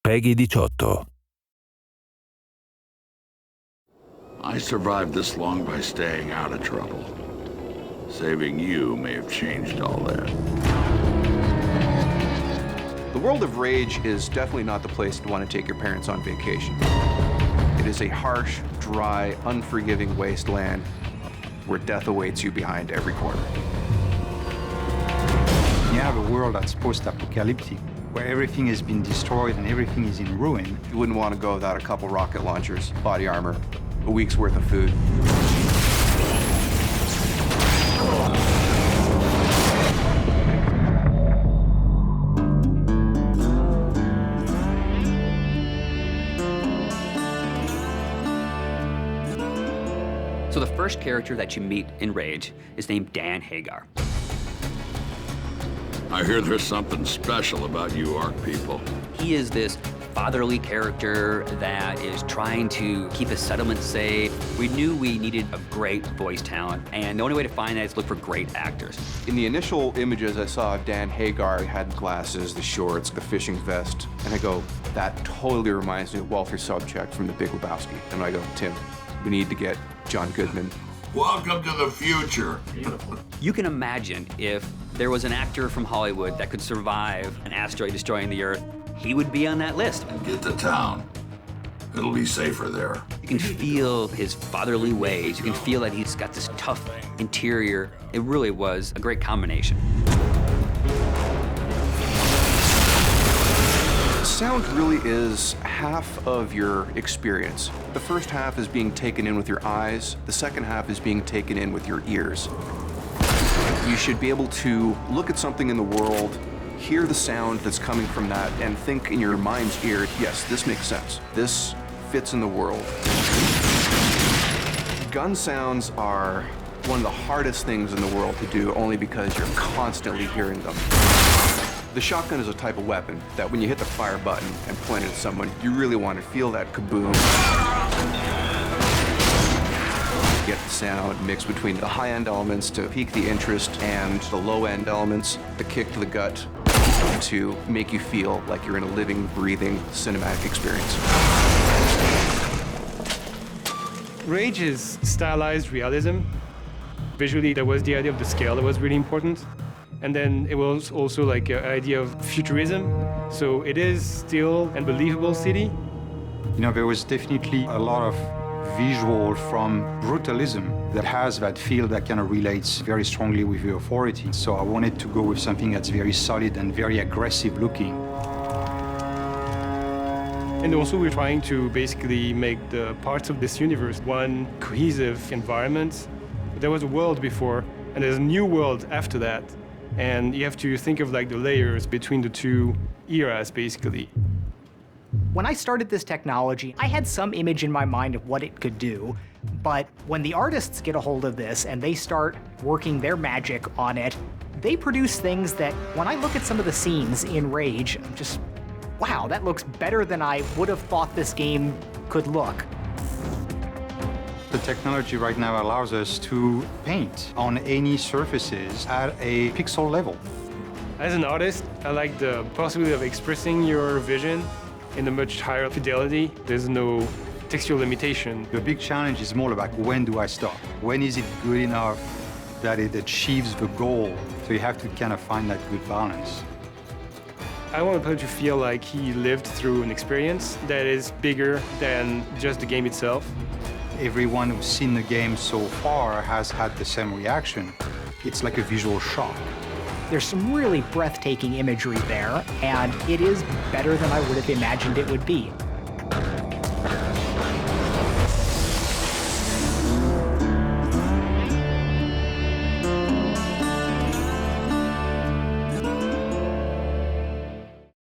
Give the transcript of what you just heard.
Peggy 18. I survived this long by staying out of trouble. Saving you may have changed all that. The world of Rage is definitely not the place to want to take your parents on vacation. It is a harsh, dry, unforgiving wasteland where death awaits you behind every corner. You have a world that's post-apocalyptic, where everything has been destroyed and everything is in ruin. You wouldn't want to go without a couple rocket launchers, body armor, a week's worth of food. So the first character that you meet in Rage is named Dan Hagar. I hear there's something special about you Ark people. He is this fatherly character that is trying to keep his settlement safe. We knew we needed a great voice talent, and the only way to find that is look for great actors. In the initial images I saw of Dan Hagar, he had glasses, the shorts, the fishing vest, and I go, that totally reminds me of Walter Sobchak from The Big Lebowski. And I go, Tim, we need to get John Goodman. Welcome to the future. You can imagine if there was an actor from Hollywood that could survive an asteroid destroying the Earth, he would be on that list. Get to town. It'll be safer there. You can feel his fatherly ways. You can feel that he's got this tough interior. It really was a great combination. Sound really is half of your experience. The first half is being taken in with your eyes. The second half is being taken in with your ears. You should be able to look at something in the world, hear the sound that's coming from that, and think in your mind's ear, yes, this makes sense. This fits in the world. Gun sounds are one of the hardest things in the world to do, only because you're constantly hearing them. The shotgun is a type of weapon that when you hit the fire button and point it at someone, you really want to feel that kaboom. Get the sound mixed between the high-end elements to pique the interest and the low-end elements, the kick to the gut, to make you feel like you're in a living, breathing, cinematic experience. Rage is stylized realism. Visually, there was the idea of the scale that was really important. And then it was also like an idea of futurism. So it is still a believable city. You know, there was definitely a lot of visual from brutalism that has that feel that kind of relates very strongly with the authority. So I wanted to go with something that's very solid and very aggressive looking. And also we're trying to basically make the parts of this universe one cohesive environment. There was a world before, and there's a new world after that. And you have to think of like the layers between the two eras, basically. When I started this technology, I had some image in my mind of what it could do, but when the artists get a hold of this and they start working their magic on it, they produce things that, when I look at some of the scenes in Rage, I'm just, wow, that looks better than I would have thought this game could look. The technology right now allows us to paint on any surfaces at a pixel level. As an artist, I like the possibility of expressing your vision in a much higher fidelity. There's no textual limitation. The big challenge is more about when do I stop? When is it good enough that it achieves the goal? So you have to kind of find that good balance. I want the player to feel like he lived through an experience that is bigger than just the game itself. Everyone who's seen the game so far has had the same reaction. It's like a visual shock. There's some really breathtaking imagery there, and it is better than I would have imagined it would be.